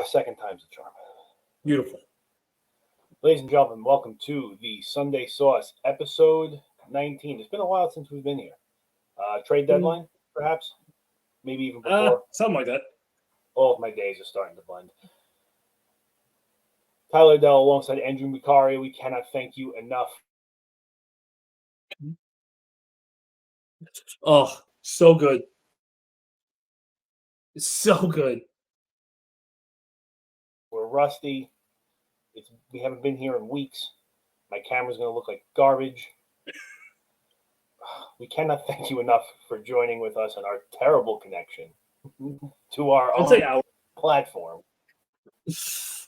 second time's the charm. Beautiful. Ladies and gentlemen, welcome to the Sunday Sauce, episode 19. It's been a while since we've been here. Trade deadline, perhaps? Maybe even before. Something like that. All of my days are starting to blend. Tyler Dell alongside Andrew Mikari. We cannot thank you enough. Oh, so good. So good. We're rusty. We haven't been here in weeks. My camera's going to look like garbage. We cannot thank you enough for joining with us on our terrible connection to our own platform. This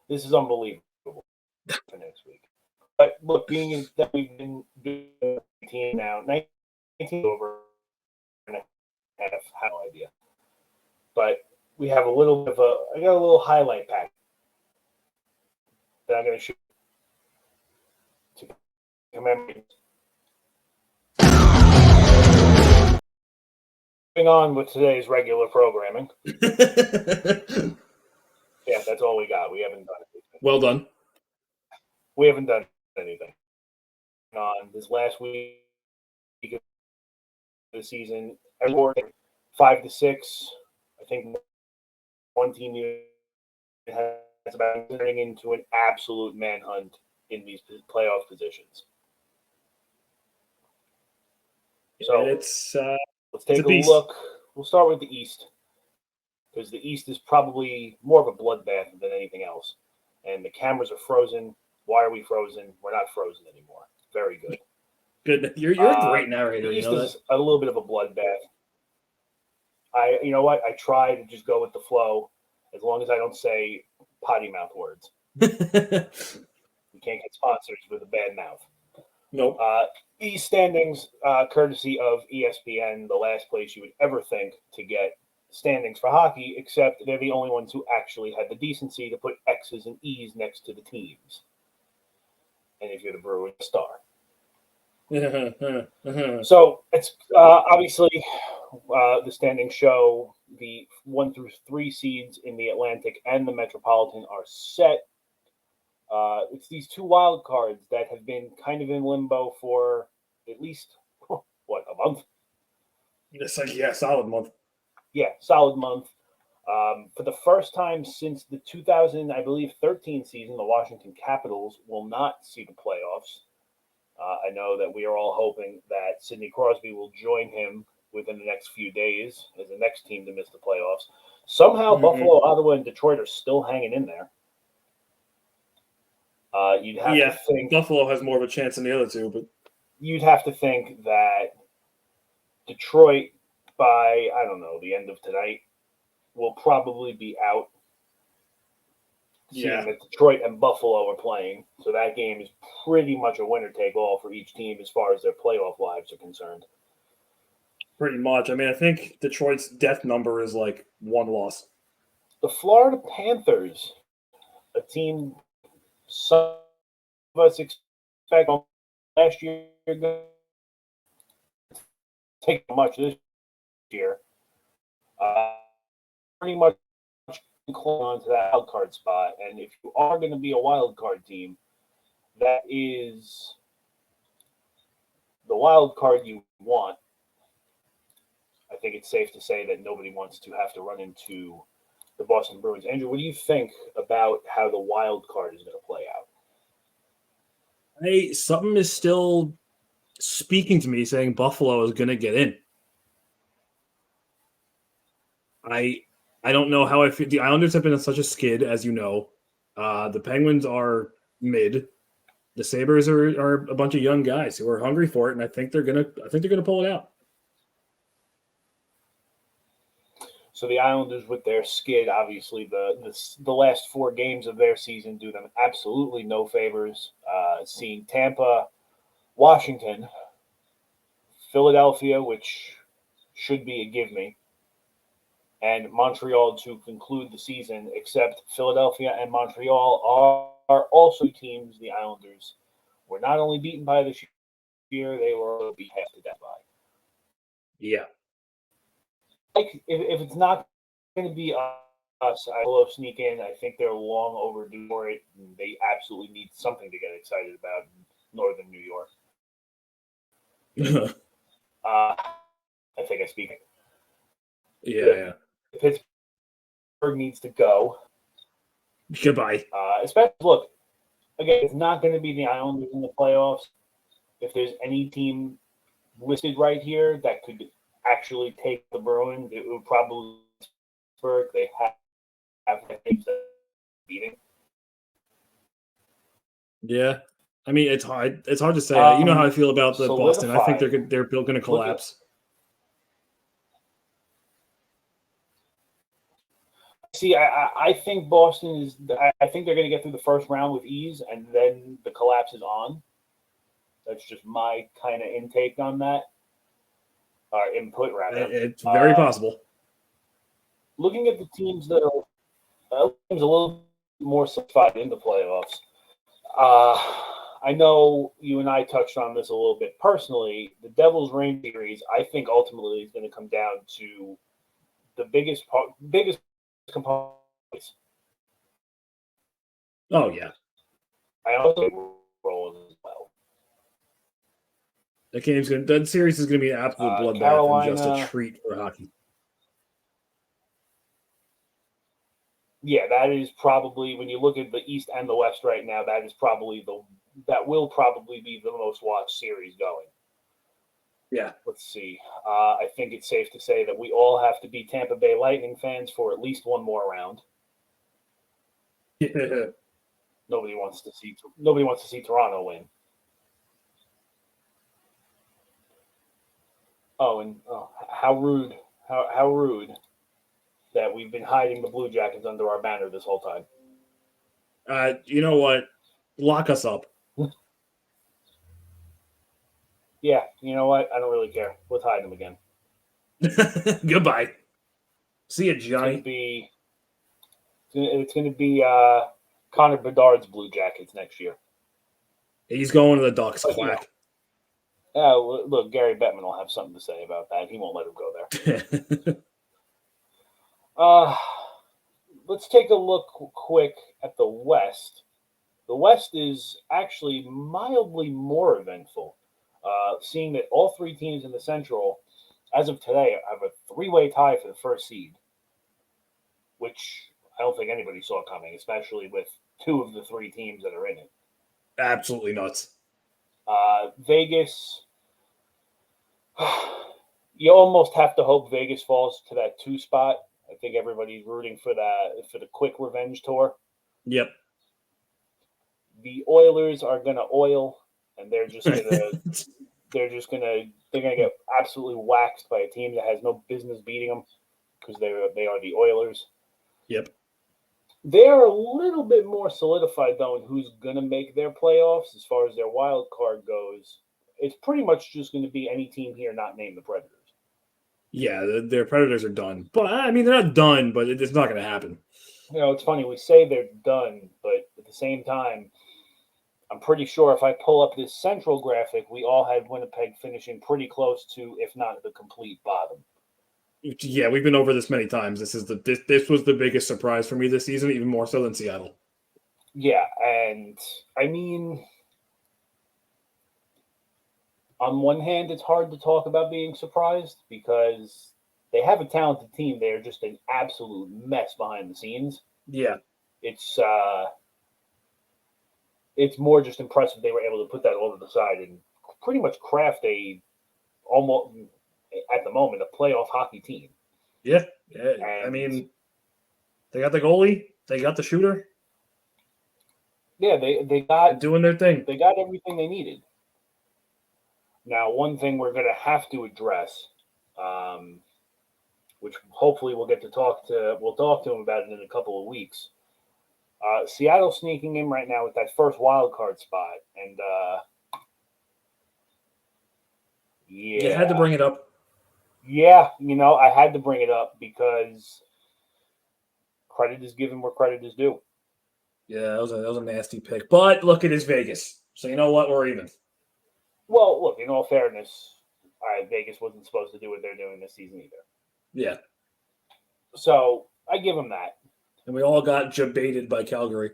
is unbelievable for next week. But look, being that we've been doing 19 now, 19 over and a half, I have no idea. But we have I got a little highlight pack that I'm going to shoot to commemorate. Moving on with today's regular programming. Yeah, that's all we got. We haven't done anything. Well done. We haven't done anything. On this last week of the season, 5-6. I think one team has about turning into an absolute manhunt in these playoff positions. So let's take a look. We'll start with the East, because the East is probably more of a bloodbath than anything else. And the cameras are frozen. Why are we frozen? We're not frozen anymore. Very good. Good. You're a great narrator. The East you know is a little bit of a bloodbath. You know what? I try to just go with the flow, as long as I don't say potty mouth words. We can't get sponsors with a bad mouth. Nope. These standings, courtesy of ESPN, the last place you would ever think to get standings for hockey, except they're the only ones who actually had the decency to put X's and E's next to the teams. And if you're the Bruins, Star. So it's obviously the standings show the 1 through 3 seeds in the Atlantic and the Metropolitan are set. It's these two wild cards that have been kind of in limbo for at least, a month? It's like, solid month. Yeah, solid month. For the first time since the 2013 season, the Washington Capitals will not see the playoffs. I know that we are all hoping that Sidney Crosby will join him within the next few days as the next team to miss the playoffs. Somehow, Buffalo, Ottawa, and Detroit are still hanging in there. You'd have to think Buffalo has more of a chance than the other two, but you'd have to think that Detroit, by the end of tonight, will probably be out. Seeing that Detroit and Buffalo are playing, so that game is pretty much a winner-take-all for each team as far as their playoff lives are concerned. Pretty much. I mean, I think Detroit's death number is like 1 loss. The Florida Panthers, a team some of us expect last year take much this year. Pretty much cling on to that wild card spot, and if you are going to be a wild card team, that is the wild card you want. I think it's safe to say that nobody wants to have to run into the Boston Bruins. Andrew, what do you think about how the wild card is going to play out? Something is still speaking to me saying Buffalo is going to get in. I don't know how I feel. The Islanders have been on such a skid, as you know. The Penguins are mid. The Sabres are a bunch of young guys who are hungry for it, and I think they're gonna pull it out. So the Islanders, with their skid, obviously the last 4 games of their season do them absolutely no favors. Seeing Tampa, Washington, Philadelphia, which should be a give me, and Montreal to conclude the season, except Philadelphia and Montreal are also teams the Islanders were not only beaten by this year, they were also beat half to death by. Yeah. Like, if it's not going to be Buffalo sneak in. I think they're long overdue for it. And they absolutely need something to get excited about in Northern New York. I think I speak. Yeah. Pittsburgh needs to go. Goodbye. Especially, look, again, it's not going to be the Islanders in the playoffs. If there's any team listed right here that could actually take the Bruins, it would probably be Pittsburgh. They have teams that beating. Yeah. I mean, it's hard. It's hard to say. You know how I feel about the Boston. I think they're going to collapse. See, I think Boston is. I think they're going to get through the first round with ease, and then the collapse is on. That's just my kind of intake on that, or input rather. It's very possible. Looking at the teams that are teams a little more solidified in the playoffs. I know you and I touched on this a little bit personally. The Devils Reign series, I think, ultimately is going to come down to the biggest components. Oh yeah, I also roll as well. That series is going to be an absolute bloodbath and just a treat for hockey. Yeah, that is probably, when you look at the East and the West right now, that will probably be the most watched series going. Yeah. Let's see. I think it's safe to say that we all have to be Tampa Bay Lightning fans for at least one more round. Yeah. Nobody wants to see Toronto win. Oh, and how rude that we've been hiding the Blue Jackets under our banner this whole time. You know what? Lock us up. Yeah, you know what? I don't really care. Let's hide them again. Goodbye. See you, Johnny. It's going to be Connor Bedard's Blue Jackets next year. He's going to the Ducks. Quack. Look, Gary Bettman will have something to say about that. He won't let him go there. Let's take a look quick at the West. The West is actually mildly more eventful, seeing that all three teams in the Central, as of today, have a three-way tie for the first seed, which I don't think anybody saw coming, especially with two of the three teams that are in it. Absolutely nuts. Vegas, you almost have to hope Vegas falls to that 2 spot. I think everybody's rooting for the quick revenge tour. Yep. The Oilers are going to oil, and they're gonna get absolutely waxed by a team that has no business beating them because they are the Oilers. Yep. They are a little bit more solidified though in who's going to make their playoffs as far as their wild card goes. It's pretty much just going to be any team here not named the Predators. Yeah, their Predators are done. But, I mean, they're not done, but it's not going to happen. You know, it's funny. We say they're done, but at the same time, I'm pretty sure if I pull up this central graphic, we all had Winnipeg finishing pretty close to, if not the complete bottom. Yeah, we've been over this many times. This was the biggest surprise for me this season, even more so than Seattle. Yeah, and I mean, on one hand, it's hard to talk about being surprised because they have a talented team. They're just an absolute mess behind the scenes. Yeah. It's more just impressive they were able to put that all to the side and pretty much craft almost at the moment a playoff hockey team. Yeah. I mean, they got the goalie, they got the shooter. Yeah, they got doing their thing. They got everything they needed. Now, one thing we're going to have to address, which hopefully we'll talk to them about it in a couple of weeks. Seattle sneaking in right now with that first wild card spot, and you had to bring it up. Yeah, I had to bring it up because credit is given where credit is due. Yeah, that was a nasty pick, but look, it is Vegas, so you know what, we're even. Well, look, in all fairness, Vegas wasn't supposed to do what they're doing this season either. Yeah. So I give them that. And we all got jebaited by Calgary.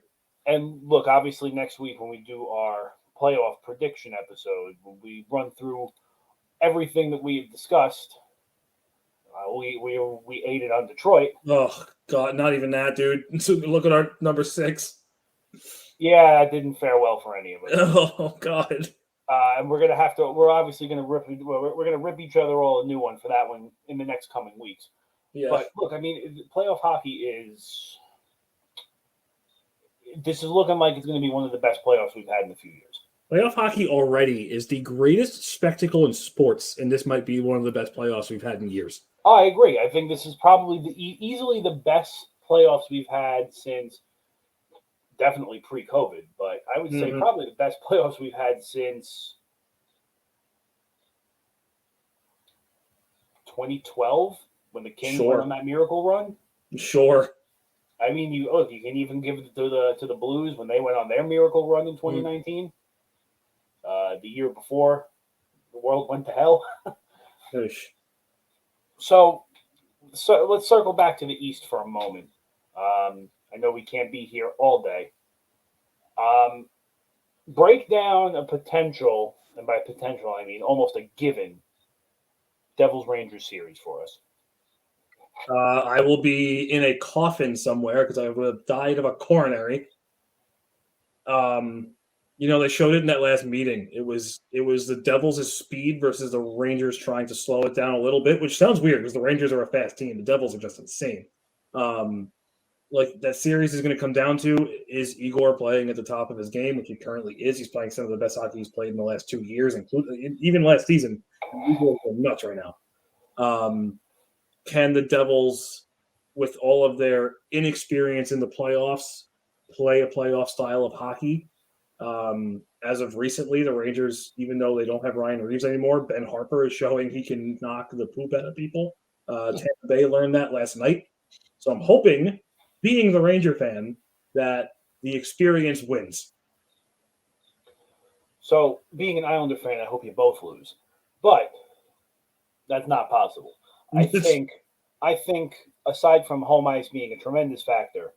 And look, obviously next week when we do our playoff prediction episode, when we run through everything that we've discussed, we ate it on Detroit. Oh God, not even that, dude. So look at our number 6. Yeah, it didn't fare well for any of us. Oh God. And we're obviously gonna rip each other all a new one for that one in the next coming weeks. Yeah. But look, I mean, playoff hockey this is looking like it's going to be one of the best playoffs we've had in a few years. Playoff hockey already is the greatest spectacle in sports, and this might be one of the best playoffs we've had in years. I agree. I think this is probably easily the best playoffs we've had since definitely pre-COVID, but I would say probably the best playoffs we've had since 2012 when the Kings went on that miracle run. Sure. I mean, you can even give it to the Blues when they went on their miracle run in 2019. The year before, the world went to hell. So let's circle back to the East for a moment. I know we can't be here all day. Break down a potential, and by potential I mean almost a given, Devils-Rangers series for us. I will be in a coffin somewhere because I would have died of a coronary. They showed it in that last meeting. It was the Devils' speed versus the Rangers trying to slow it down a little bit, which sounds weird because the Rangers are a fast team. The Devils are just insane. Like that series is going to come down to, is Igor playing at the top of his game, which he currently is. He's playing some of the best hockey he's played in the last 2 years, including even last season. Igor's nuts right now. Can the Devils, with all of their inexperience in the playoffs, play a playoff style of hockey? As of recently, the Rangers, even though they don't have Ryan Reeves anymore, Ben Harper is showing he can knock the poop out of people. Tampa Bay learned that last night. So I'm hoping, being the Ranger fan, that the experience wins. So being an Islander fan, I hope you both lose. But that's not possible. I think aside from home ice being a tremendous factor,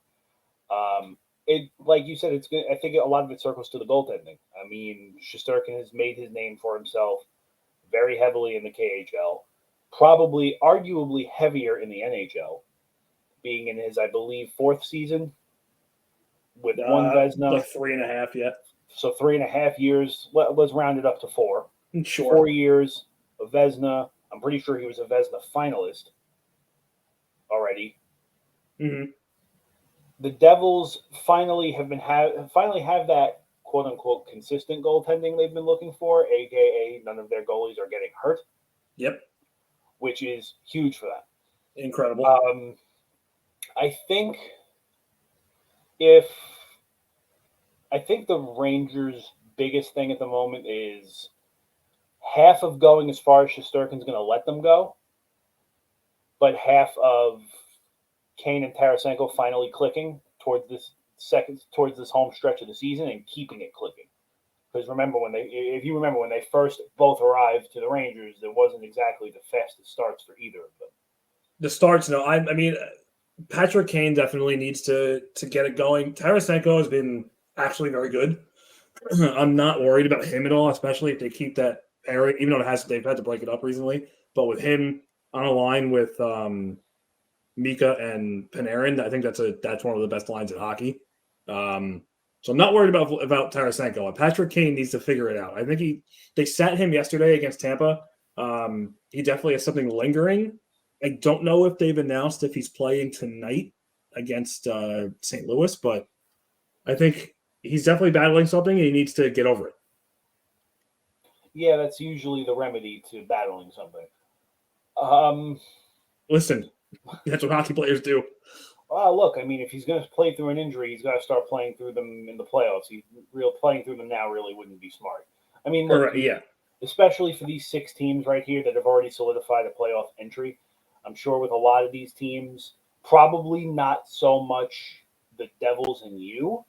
it, like you said, it's good. I think a lot of it circles to the goaltending. I mean, Shesterkin has made his name for himself very heavily in the KHL, probably arguably heavier in the NHL, being in his, I believe, 4th season with one Vezina. Like 3.5, yeah. So 3.5 years. Let's round it up to 4. Sure. 4 years of Vezina. I'm pretty sure he was a Vezina finalist already. Mm-hmm. The Devils finally have that quote unquote consistent goaltending they've been looking for, aka none of their goalies are getting hurt. Yep. Which is huge for them. Incredible. I think the Rangers' biggest thing at the moment is half of going as far as Shesterkin's going to let them go, but half of Kane and Tarasenko finally clicking towards this home stretch of the season and keeping it clicking. Because if you remember when they first both arrived to the Rangers, there wasn't exactly the fastest starts for either of them. The starts, no. I mean, Patrick Kane definitely needs to get it going. Tarasenko has been actually very good. I'm not worried about him at all, especially if they keep that pairing, even though they've had to break it up recently. But with him on a line with Mika and Panarin, I think that's one of the best lines in hockey. So I'm not worried about Tarasenko. Patrick Kane needs to figure it out. I think they sat him yesterday against Tampa. He definitely has something lingering. I don't know if they've announced if he's playing tonight against St. Louis, but I think he's definitely battling something and he needs to get over it. Yeah, that's usually the remedy to battling something. Listen, that's what hockey players do. Well, look, I mean, if he's going to play through an injury, he's got to start playing through them in the playoffs. Playing through them now really wouldn't be smart. I mean, look, yeah. Especially for these 6 teams right here that have already solidified a playoff entry. I'm sure with a lot of these teams, probably not so much the Devils and you,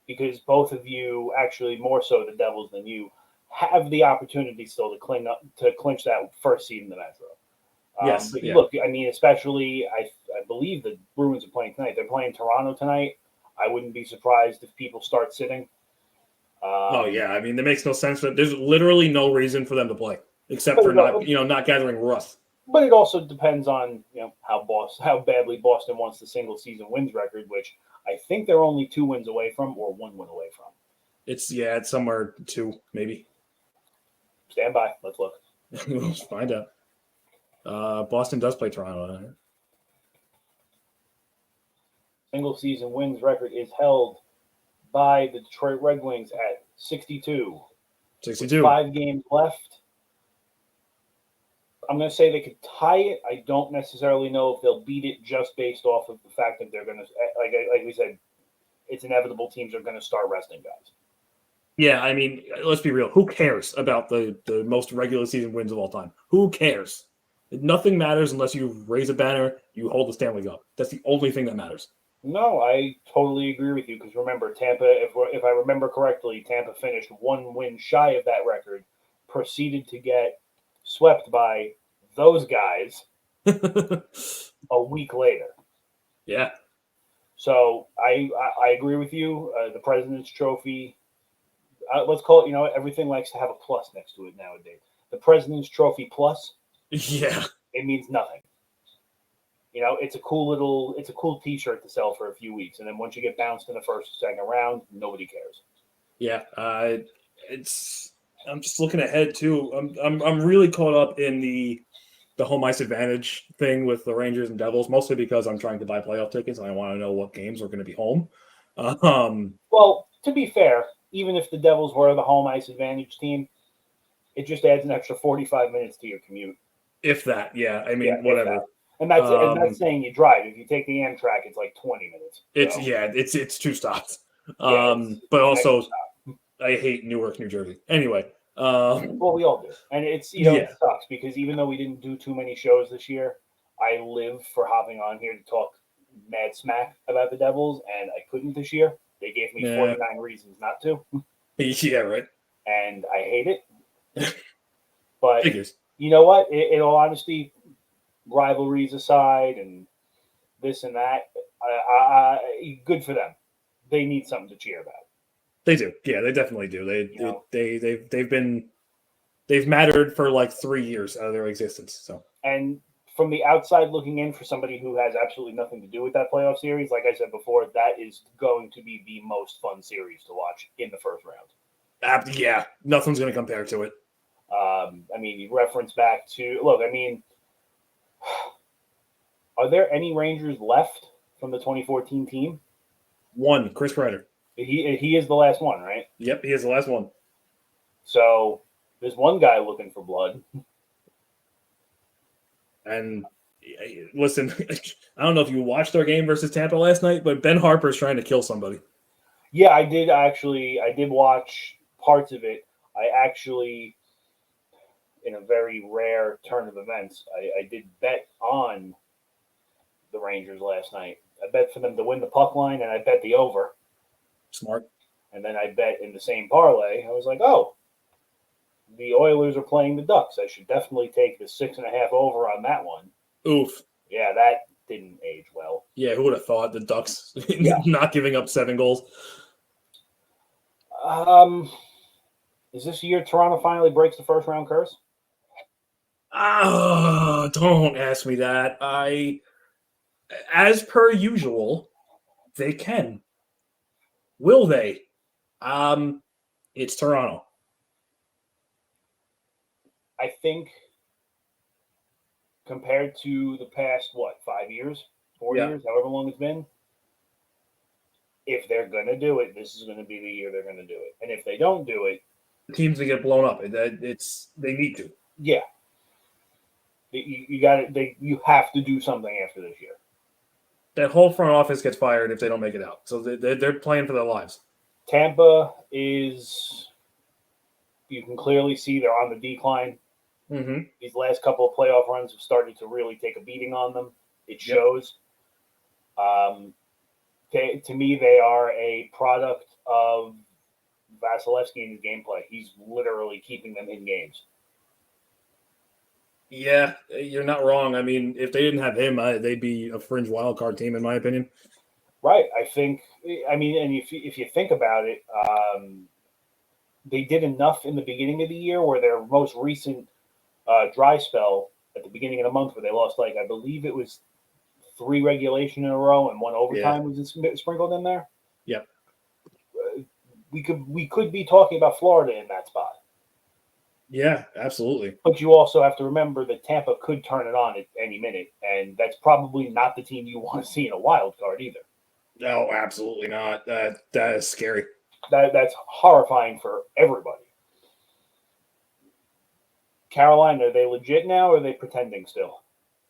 because both of you, actually more so the Devils than you, have the opportunity still to clinch that first seed in the Metro. Yes. But look, I mean, especially I believe the Bruins are playing tonight. They're playing Toronto tonight. I wouldn't be surprised if people start sitting. Oh yeah, I mean, it makes no sense. There's literally no reason for them to play except for not gathering rust. But it also depends on how badly Boston wants the single season wins record, which I think they're only 2 wins away from, or 1 win away from. It's somewhere 2 maybe. Stand by. Let's look. We'll find out. Boston does play Toronto. Single season wins record is held by the Detroit Red Wings at 62. 62. With 5 games left. I'm going to say they could tie it. I don't necessarily know if they'll beat it just based off of the fact that they're going to, like we said, it's inevitable teams are going to start resting guys. Yeah, I mean, let's be real. Who cares about the most regular season wins of all time? Who cares? Nothing matters unless you raise a banner, you hold the Stanley Cup. That's the only thing that matters. No, I totally agree with you because remember, Tampa, if I remember correctly, Tampa finished 1 win shy of that record, proceeded to get swept by those guys a week later. Yeah. So I agree with you. The President's Trophy, let's call it, everything likes to have a plus next to it nowadays. The President's Trophy plus, yeah, it means nothing. It's a cool T-shirt to sell for a few weeks, and then once you get bounced in the first or second round, nobody cares. Yeah, I'm just looking ahead too. I'm really caught up in the home ice advantage thing with the Rangers and Devils, mostly because I'm trying to buy playoff tickets and I want to know what games are going to be home. Well, to be fair, even if the Devils were the home ice advantage team, it just adds an extra 45 minutes to your commute. If that, yeah. I mean, whatever. And that's saying you drive. If you take the Amtrak, it's like 20 minutes. It's 2 stops. But also, I hate Newark, New Jersey. Anyway. Well, we all do. And it's, it sucks because even though we didn't do too many shows this year, I live for hopping on here to talk mad smack about the Devils, and I couldn't this year. They gave me 49 reasons not to. Yeah, right. And I hate it. But figures. You know what? In all honesty, rivalries aside and this and that, good for them. They need something to cheer about. They do. Yeah, they definitely do. They've mattered for like 3 years out of their existence. So, and from the outside looking in, for somebody who has absolutely nothing to do with that playoff series, like I said before, that is going to be the most fun series to watch in the first round. Yeah, nothing's going to compare to it. I mean, you reference back to are there any Rangers left from the 2014 team? One, Chris Kreider. He is the last one, right? Yep, he is the last one. So there's one guy looking for blood. And listen, I don't know if you watched our game versus Tampa last night, but Ben Harper's trying to kill somebody. Yeah, I did actually. I did watch parts of it. I actually, in a very rare turn of events, I did bet on the Rangers last night. I bet for them to win the puck line, and I bet the over. Smart. And then I bet in the same parlay. I was like, oh, the Oilers are playing the Ducks. I should definitely take the 6.5 over on that one. Oof. Yeah, that didn't age well. Yeah, who would have thought the Ducks not giving up 7 goals? Is this year Toronto finally breaks the first round curse? Don't ask me that. As per usual, they can. Will they? It's Toronto. I think compared to the past, 5 years, 4 years, however long it's been, if they're going to do it, this is going to be the year they're going to do it. And if they don't do it, teams that get blown up, they need to. Yeah. You have to do something after this year. That whole front office gets fired if they don't make it out. So they're playing for their lives. Tampa is, you can clearly see they're on the decline. Mm-hmm. These last couple of playoff runs have started to really take a beating on them. It shows. To me, they are a product of Vasilevsky and his gameplay. He's literally keeping them in games. Yeah, you're not wrong. I mean, if they didn't have him, they'd be a fringe wild card team, in my opinion. Right. I mean, and if you think about it, they did enough in the beginning of the year where their most recent dry spell at the beginning of the month where they lost, like, I believe it was 3 regulation in a row and 1 overtime was sprinkled in there. Yep. We could be talking about Florida in that spot. Yeah, absolutely. But you also have to remember that Tampa could turn it on at any minute, and that's probably not the team you want to see in a wild card either. No, absolutely not. That is scary. That's horrifying for everybody. Carolina, are they legit now, or are they pretending still?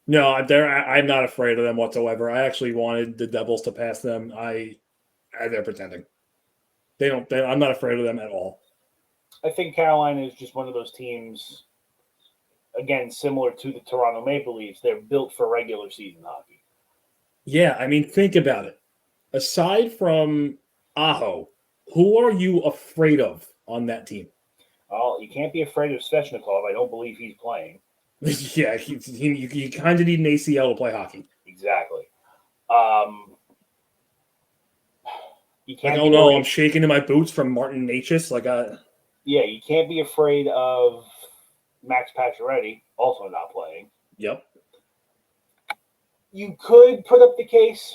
No, I'm not afraid of them whatsoever. I actually wanted the Devils to pass them. They're pretending. I'm not afraid of them at all. I think Carolina is just one of those teams, again, similar to the Toronto Maple Leafs. They're built for regular season hockey. Yeah, I mean, think about it. Aside from Aho, who are you afraid of on that team? Well, you can't be afraid of Svechnikov. I don't believe he's playing. Yeah, you kind of need an ACL to play hockey. Exactly. You can't. Like, oh no, I'm shaking in my boots from Martin Necas. Yeah, you can't be afraid of Max Pacioretty, also not playing. Yep. You could put up the case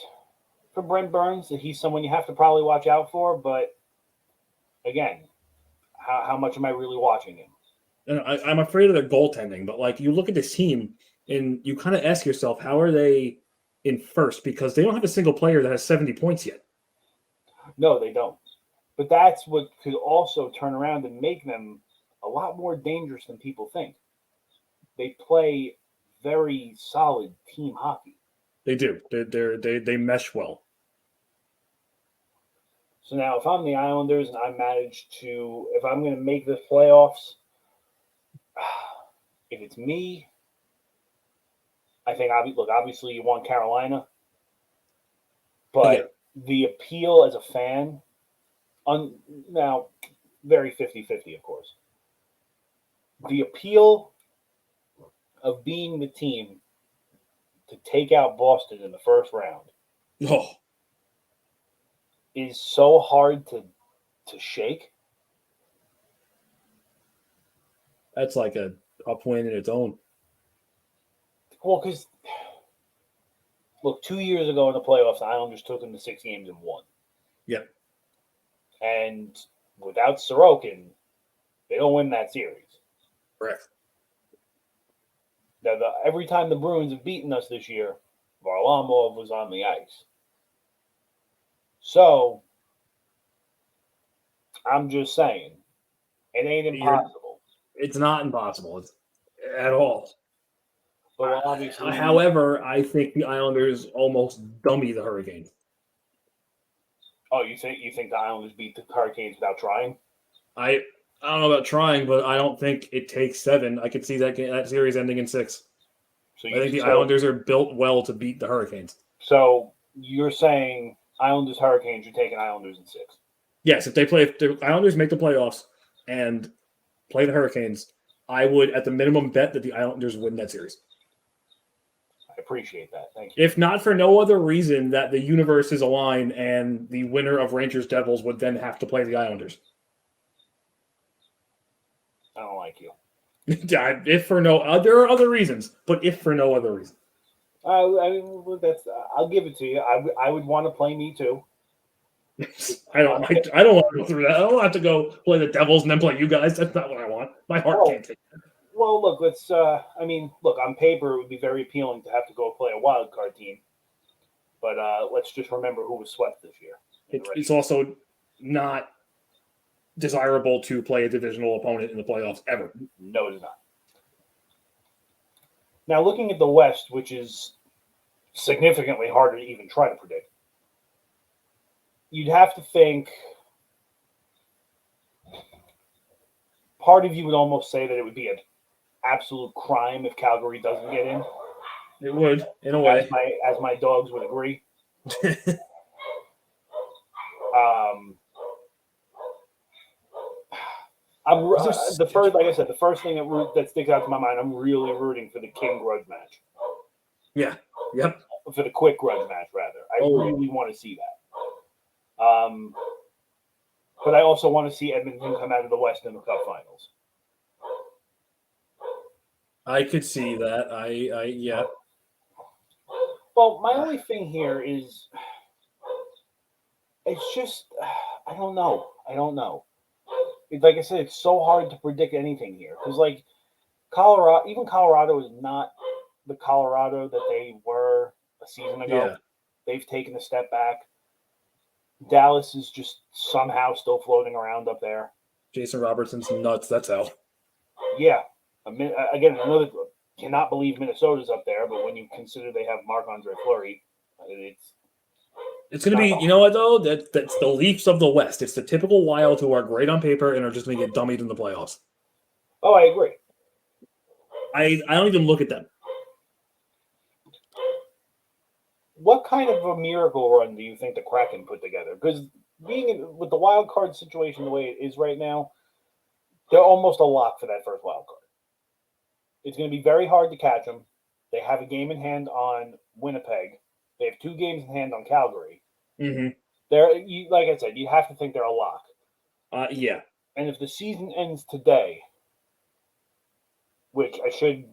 for Brent Burns that he's someone you have to probably watch out for, but again, how much am I really watching him? And I'm afraid of their goaltending, but like you look at this team and you kind of ask yourself, how are they in first? Because they don't have a single player that has 70 points yet. No, they don't. But that's what could also turn around and make them a lot more dangerous than people think. They play very solid team hockey. They do. They mesh well. So now, if I'm the Islanders and if I'm going to make the playoffs, if it's me, I think, obviously you want Carolina, but the appeal as a fan, now, very 50-50, of course. The appeal of being the team to take out Boston in the first round is so hard to shake. That's like a win in its own. Well, because, look, 2 years ago in the playoffs, the Islanders took them to 6 games and won. Yep. And without Sorokin, they don't win that series. Correct. Now, every time the Bruins have beaten us this year, Varlamov was on the ice. So, I'm just saying, it ain't impossible. It's not impossible at all. But obviously, however, I think the Islanders almost dummy the Hurricanes. Oh, you think the Islanders beat the Hurricanes without trying? I don't know about trying, but I don't think it takes 7. I could see that series ending in 6. So I think the Islanders are built well to beat the Hurricanes. So you're saying Islanders Hurricanes, you're taking Islanders in 6? Yes, if the Islanders make the playoffs and play the Hurricanes, I would at the minimum bet that the Islanders win that series. I appreciate that. Thank you. If not for no other reason that the universe is aligned and the winner of Rangers Devils would then have to play the Islanders. I don't like you. If for no there are other reasons, but if for no other reason. I mean, I'll give it to you. I would want to play me too. I don't want to go through that. I don't have to go play the Devils and then play you guys. That's not what I want. My heart can't take that. Well, look, on paper, it would be very appealing to have to go play a wild card team. But let's just remember who was swept this year. It's also not desirable to play a divisional opponent in the playoffs ever. No, it is not. Now, looking at the West, which is significantly harder to even try to predict, you'd have to think part of you would almost say that it would be an absolute crime if Calgary doesn't get in. It would, in a way. As my dogs would agree. the first, like I said, the first thing that sticks out to my mind, I'm really rooting for the King grudge match. Yeah. Yep. For the quick grudge match, rather. I really want to see that. But I also want to see Edmonton come out of the West in the Cup Finals. I could see that. Yeah. Well, my only thing here is, it's just, I don't know. Like I said, it's so hard to predict anything here because, like, Colorado is not the Colorado that they were a season ago. Yeah. They've taken a step back. Dallas is just somehow still floating around up there. Jason Robertson's nuts. That's how. Yeah. Again, another cannot believe Minnesota's up there, but when you consider they have Marc-Andre Fleury, it's going to be, you know what, though? That's the Leafs of the West. It's the typical Wild who are great on paper and are just going to get dummied in the playoffs. Oh, I agree. I don't even look at them. What kind of a miracle run do you think the Kraken put together? Because with the wild card situation the way it is right now, they're almost a lock for that first wild card. It's going to be very hard to catch them. They have a game in hand on Winnipeg. They have 2 games in hand on Calgary. Mm-hmm. Like I said, you have to think they're a lock. Yeah. And if the season ends today, which I should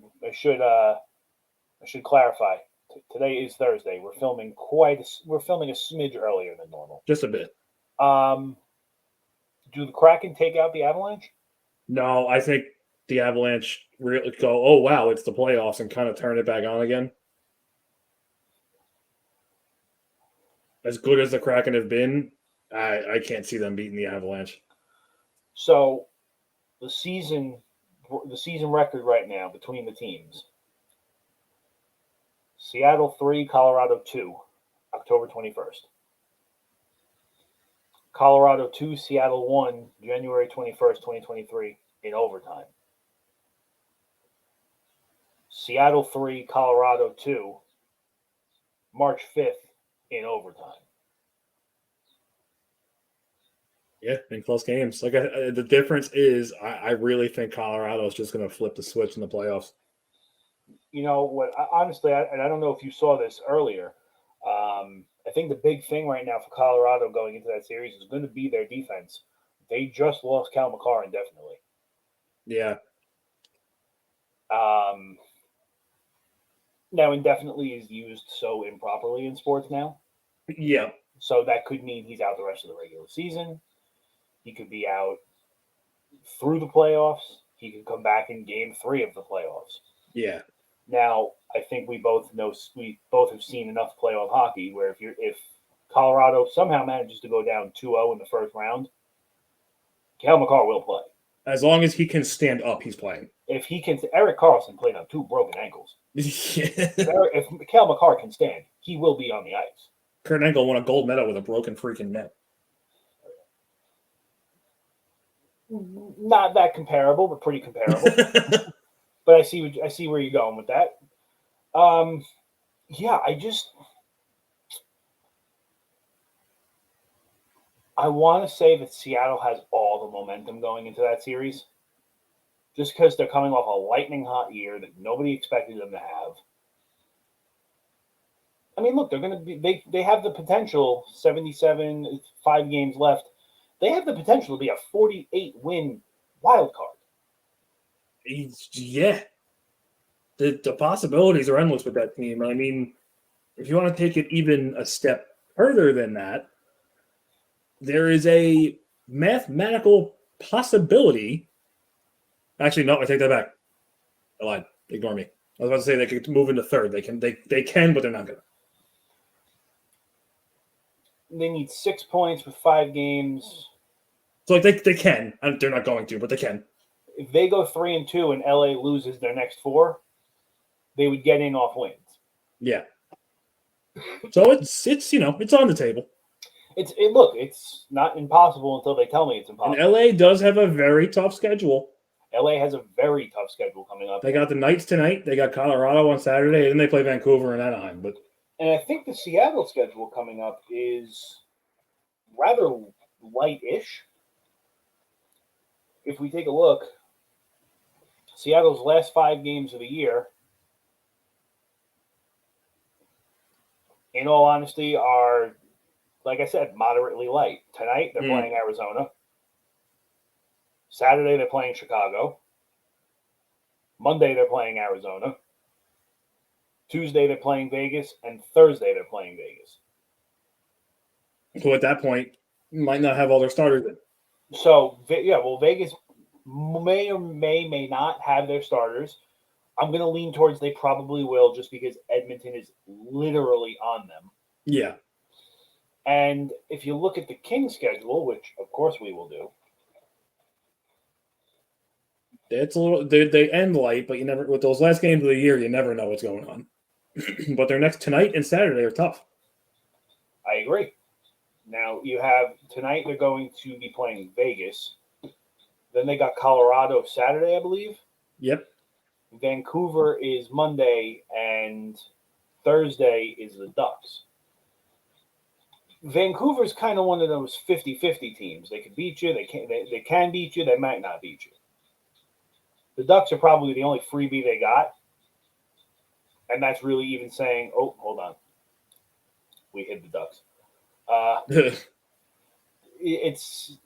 clarify, today is Thursday. We're filming a smidge earlier than normal. Just a bit. Do the Kraken take out the Avalanche? No, I think the Avalanche really go, oh, wow, it's the playoffs, and kind of turn it back on again. As good as the Kraken have been, I can't see them beating the Avalanche. So the season record right now between the teams: Seattle 3, Colorado 2, October 21st. Colorado 2, Seattle 1, January 21st, 2023, in overtime. Seattle 3, Colorado 2, March 5th, in overtime. Yeah, in close games. Like the difference is, I really think Colorado is just going to flip the switch in the playoffs. You know what? Honestly, I don't know if you saw this earlier. I think the big thing right now for Colorado going into that series is going to be their defense. They just lost Cale Makar indefinitely. Yeah. Now, indefinitely is used so improperly in sports now. Yeah. So that could mean he's out the rest of the regular season. He could be out through the playoffs. He could come back in game 3 of the playoffs. Yeah. Now, I think we both have seen enough playoff hockey where if Colorado somehow manages to go down 2-0 in the first round, Cale Makar will play. As long as he can stand up, he's playing. If he can, Erik Karlsson played on 2 broken ankles. If Cale Makar can stand, he will be on the ice. Kurt Angle won a gold medal with a broken freaking neck. Not that comparable, but pretty comparable. But I see where you're going with that. Yeah, I want to say that Seattle has all the momentum going into that series, just because they're coming off a lightning hot year that nobody expected them to have. I mean, look, they're going to be. They have the potential. 77, 5 games left. They have the potential to be a 48-win wild card. Yeah. The possibilities are endless with that team. I mean, if you want to take it even a step further than that, there is a mathematical possibility. Actually, no, I take that back. I lied. Ignore me. I was about to say they could move into third. They can, but they're not going to. They need 6 points with 5 games. So like they can. They're not going to, but they can. If they go 3-2 and LA loses their next 4, they would get in off wins. Yeah. So it's it's on the table. It's not impossible until they tell me it's impossible. And LA does have a very tough schedule. LA has a very tough schedule coming up. They got the Knights tonight. They got Colorado on Saturday, and then they play Vancouver and Anaheim. And I think the Seattle schedule coming up is rather light-ish. if we take a look, Seattle's last 5 games of the year, in all honesty, are, like I said, moderately light. Tonight, they're playing Arizona. Saturday, they're playing Chicago. Monday, they're playing Arizona. Tuesday, they're playing Vegas. And Thursday, they're playing Vegas. So at that point, might not have all their starters in. So, Vegas may or may not have their starters. I'm going to lean towards they probably will, just because Edmonton is literally on them. Yeah. And if you look at the Kings schedule, which of course we will do, it's a little they end light, but you never, with those last games of the year, you never know what's going on. But their next tonight and Saturday are tough. I agree. Now you have tonight they're going to be playing Vegas. Then they got Colorado Saturday, I believe. Yep. Vancouver is Monday, and Thursday is the Ducks. Vancouver's kind of one of those 50-50 teams. They can beat you. They can beat you. They might not beat you. The Ducks are probably the only freebie they got. And that's really even saying, oh, hold on. We hit the Ducks. It's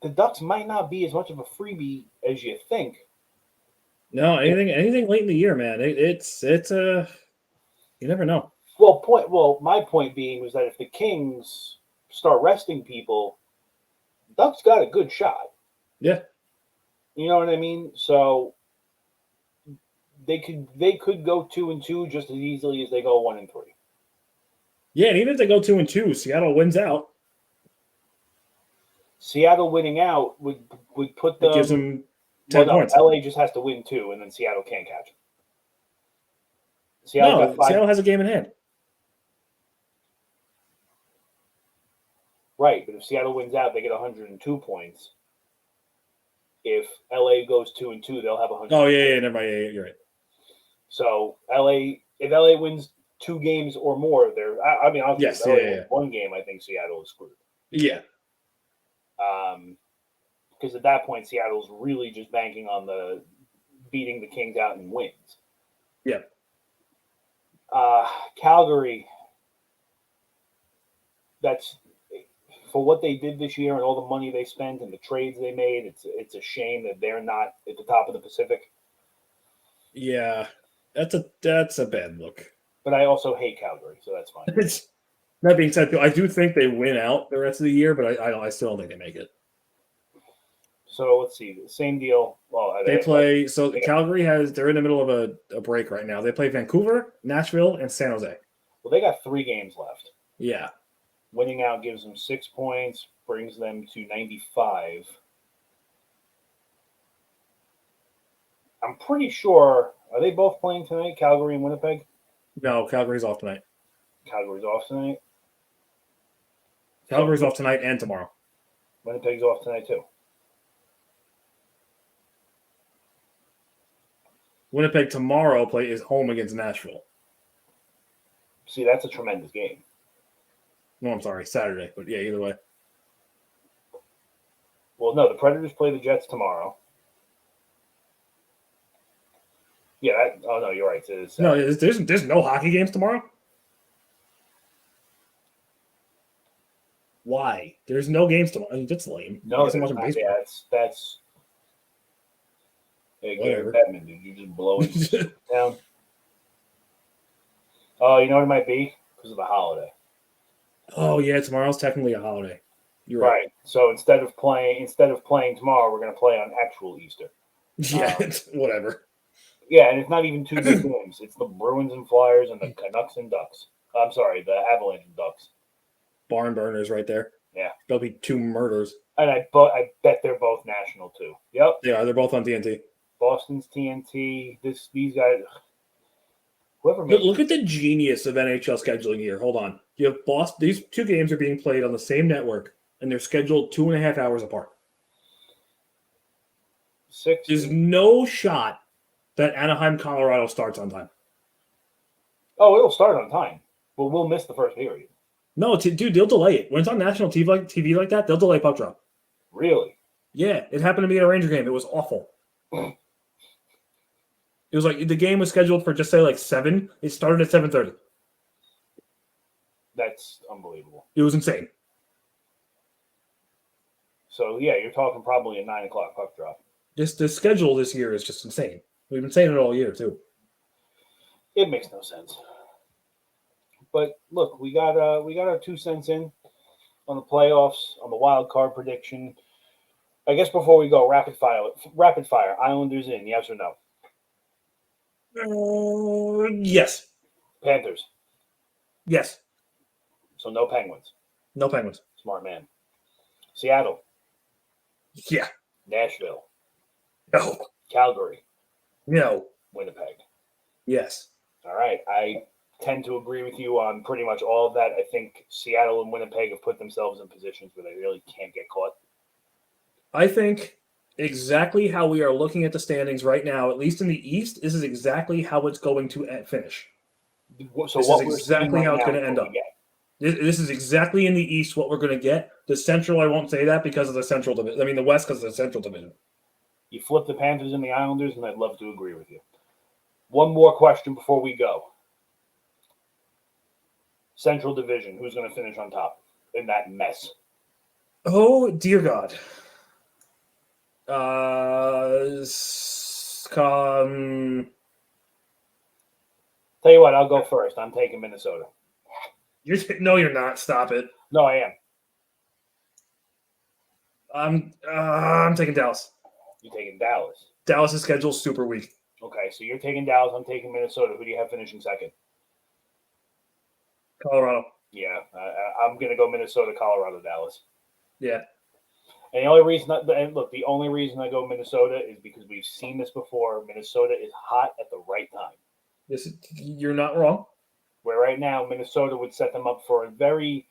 the Ducks might not be as much of a freebie as you think. No, anything late in the year, man. It's you never know. Well, my point being was that if the Kings start resting people, Ducks got a good shot. Yeah. You know what I mean? So they could go 2-2 just as easily as they go 1-3. Yeah, and even if they go 2-2, Seattle wins out. Seattle winning out would put them. It gives them 10 points. LA just has to win 2, and then Seattle can't catch it. Seattle has a game in hand. Right, but if Seattle wins out, they get 102 points. If LA goes 2-2, they'll have 100. Oh yeah, never mind. Yeah, you're right. So if LA wins 2 games or more, they're. I mean, obviously, yes, if LA wins 1 game, I think Seattle is screwed. Yeah. Because at that point, Seattle's really just banking on the beating the Kings out in wins. Yeah. Calgary. That's for what they did this year and all the money they spent and the trades they made. It's a shame that they're not at the top of the Pacific. Yeah, that's a bad look. But I also hate Calgary, so that's fine. That being said, I do think they win out the rest of the year, but I still don't think they make it. So let's see. Same deal. Well, they play. So Calgary they're in the middle of a break right now. They play Vancouver, Nashville, and San Jose. Well, they got 3 games left. Yeah. Winning out gives them 6 points, brings them to 95. I'm pretty sure. Are they both playing tonight, Calgary and Winnipeg? No, Calgary's off tonight. Calgary's off tonight? Calgary's off tonight and tomorrow. Winnipeg's off tonight, too. Winnipeg tomorrow is home against Nashville. See, that's a tremendous game. No, I'm sorry, Saturday. But yeah, either way. Well, no, the Predators play the Jets tomorrow. Yeah. No, you're right. No, there's no hockey games tomorrow. Why? There's no games tomorrow. I mean, that's lame. No, that's. Hey, Gary Bettman, did you just blow it down? Oh, you know what it might be? Because of the holiday. Oh yeah, tomorrow's technically a holiday. You're right. So instead of playing tomorrow, we're going to play on actual Easter. Yeah, whatever. Yeah, and it's not even 2 big games. It's the Bruins and Flyers and the Canucks and Ducks. I'm sorry, the Avalanche and Ducks. Barn burners right there. Yeah. There'll be 2 murders. And I bet they're both national too. Yep. Yeah, they're both on TNT. Boston's TNT. These guys. Look at the genius of NHL scheduling here. Hold on. You have Boston. These 2 games are being played on the same network, and they're scheduled 2.5 hours apart. There's no shot that Anaheim, Colorado starts on time. Oh, it'll start on time. Well, we'll miss the first period. No, dude, they'll delay it. When it's on national TV like that, they'll delay puck drop. Really? Yeah, it happened to me at a Ranger game. It was awful. It was like the game was scheduled for just say like 7. It started at 7:30. That's unbelievable. It was insane. So yeah, you're talking probably a 9 o'clock puck drop. The schedule this year is just insane. We've been saying it all year too. It makes no sense. But look, we got our 2 cents in on the playoffs, on the wild card prediction. I guess before we go, rapid fire. Islanders in, yes or no? Yes. Panthers. Yes. So no Penguins. No Penguins. Smart man. Seattle. Yeah. Nashville. No. Calgary. No. Winnipeg. Yes. All right. I tend to agree with you on pretty much all of that. I think Seattle and Winnipeg have put themselves in positions where they really can't get caught. I think exactly how we are looking at the standings right now, at least in the East, this is exactly how it's going to finish. So this is exactly how it's going to end up. This is exactly in the East what we're going to get. The Central, I won't say that because of the Central Division. I mean, the West because of the Central Division. You flip the Panthers and the Islanders, and I'd love to agree with you. One more question before we go. Central Division, who's going to finish on top in that mess? Oh, dear God. Tell you what, I'll go first. I'm taking Minnesota. No, you're not. Stop it. No, I am. I'm taking Dallas. You're taking Dallas. Dallas' schedule's super weak. Okay, so you're taking Dallas. I'm taking Minnesota. Who do you have finishing second? Colorado. Yeah, I'm going to go Minnesota, Colorado, Dallas. Yeah. And the only reason, the only reason I go Minnesota is because we've seen this before. Minnesota is hot at the right time. You're not wrong. Where right now, Minnesota would set them up for a very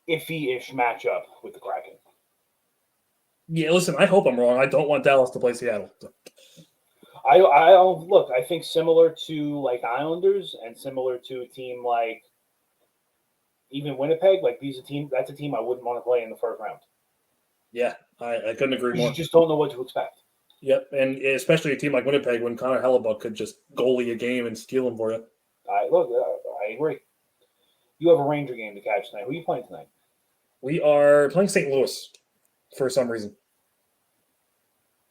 iffy-ish matchup with the Kraken. Yeah, listen, I hope I'm wrong. I don't want Dallas to play Seattle. I look, I think similar to like Islanders and similar to a team like even Winnipeg, like that's a team I wouldn't want to play in the first round. Yeah, I couldn't agree more. You just don't know what to expect. Yep, and especially a team like Winnipeg when Connor Hellebuck could just goalie a game and steal them for you. I agree. You have a Ranger game to catch tonight. Who are you playing tonight? We are playing St. Louis for some reason.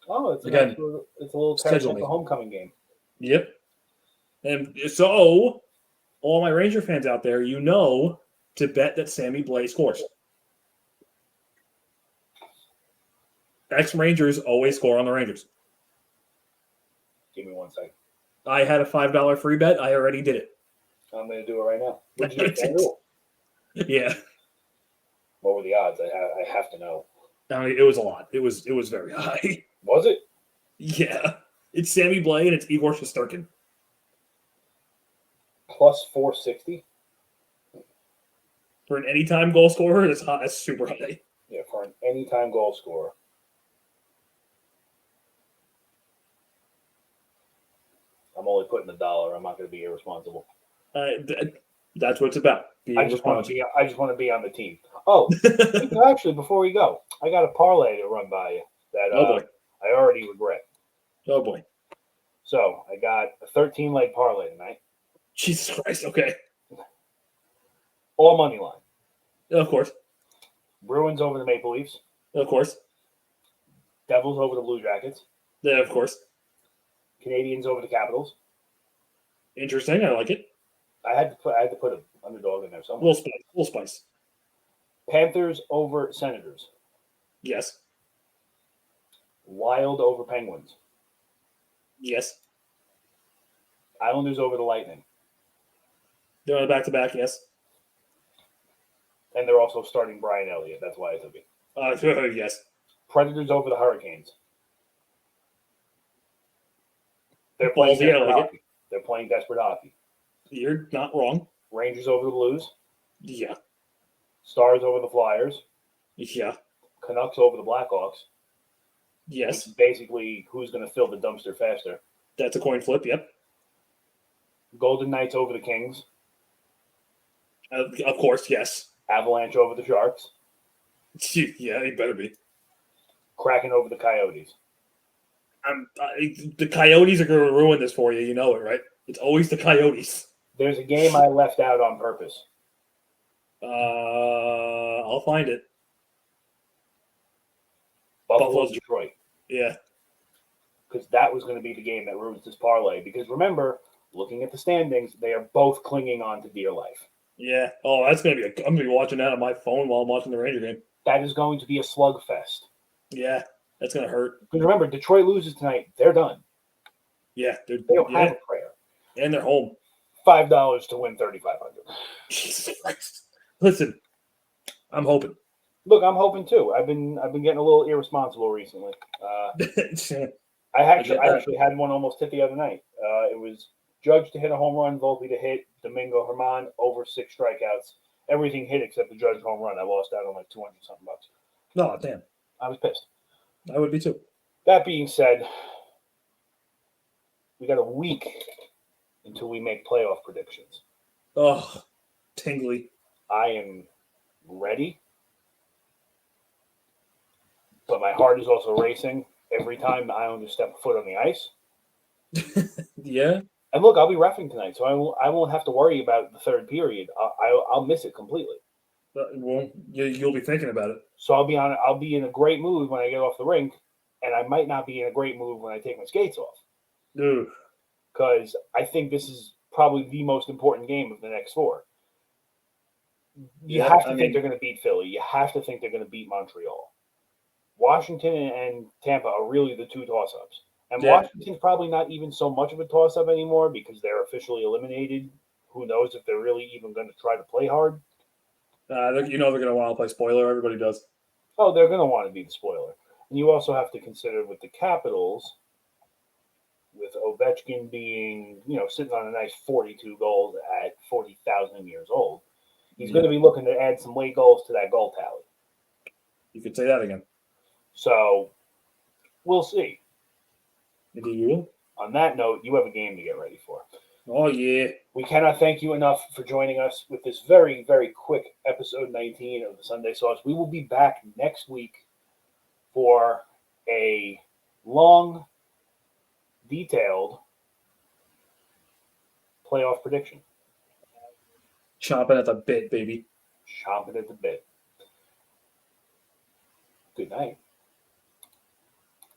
Oh, it's a little schedule homecoming game. Yep. And so, all my Ranger fans out there, you know to bet that Sammy Blais scores. Ex-Rangers always score on the Rangers. Give me 1 second. I had a $5 free bet. I already did it. I'm going to do it right now. What did you do? Yeah. What were the odds? I have to know. I mean, it was a lot. It was very high. Was it? Yeah. It's Sammy Blais and it's Igor Shesterkin. Plus 460? For an anytime goal scorer, that's super high. Yeah, for an anytime goal scorer. I'm only putting $1. I'm not going to be irresponsible. That's what it's about. I just want to be on the team. Oh, actually, before we go, I got a parlay to run by you that I already regret. Oh boy! So I got a 13-leg parlay tonight. Jesus Christ! Okay. All money line. Of course. Bruins over the Maple Leafs. Of course. Devils over the Blue Jackets. Yeah, of course. Canadians over the Capitals. Interesting. I like it. I had to put an underdog in there somewhere. Little spice. Panthers over Senators. Yes. Wild over Penguins. Yes. Islanders over the Lightning. They're on a back-to-back, yes. And they're also starting Brian Elliott. That's why I took it. Yes. Predators over the Hurricanes. They're playing desperate hockey. You're not wrong. Rangers over the Blues. Yeah. Stars over the Flyers. Yeah. Canucks over the Blackhawks. Yes. Basically, who's going to fill the dumpster faster? That's a coin flip, yep. Golden Knights over the Kings. Of course, yes. Avalanche over the Sharks. Yeah, it better be. cracking over the Coyotes. The Coyotes are going to ruin this for you. You know it, right? It's always the Coyotes. There's a game I left out on purpose. I'll find it. Buffalo, Detroit. Yeah. Because that was going to be the game that ruins this parlay. Because remember, looking at the standings, they are both clinging on to dear life. Yeah. Oh, that's going to be I'm going to be watching that on my phone while I'm watching the Ranger game. That is going to be a slugfest. Yeah. That's going to hurt. Because remember, Detroit loses tonight. They're done. Yeah. They don't have a prayer. And they're home. $5 to win $3,500. Jesus Christ. Listen, I'm hoping. Look, I'm hoping too. I've been getting a little irresponsible recently. I actually had one almost hit the other night. It was Judge to hit a home run, Volpe to hit, Domingo Germán over 6 strikeouts. Everything hit except the Judge home run. I lost out on like $200 something bucks. No, damn. I was pissed. I would be too. That being said, we got a week until we make playoff predictions. Oh, tingly. I am ready, but my heart is also racing every time the Islanders step a foot on the ice. Yeah. And look, I'll be reffing tonight, so I won't have to worry about the third period. I'll miss it completely. Well, you'll be thinking about it. So I'll be in a great mood when I get off the rink, and I might not be in a great mood when I take my skates off. Because I think this is probably the most important game of the next 4. You have to think they're going to beat Philly. You have to think they're going to beat Montreal. Washington and Tampa are really the 2 toss-ups. And Washington's probably not even so much of a toss-up anymore because they're officially eliminated. Who knows if they're really even going to try to play hard. They're going to want to play spoiler. Everybody does. Oh, they're going to want to be the spoiler. And you also have to consider with the Capitals, with Ovechkin being, sitting on a nice 42 goals at 40,000 years old, he's going to be looking to add some late goals to that goal tally. You could say that again. So, we'll see. Maybe you will. On that note, you have a game to get ready for. Oh, yeah. We cannot thank you enough for joining us with this very, very quick episode 19 of the Sunday Sauce. We will be back next week for a long, detailed playoff prediction. Chomping at the bit, baby. Chomping at the bit. Good night.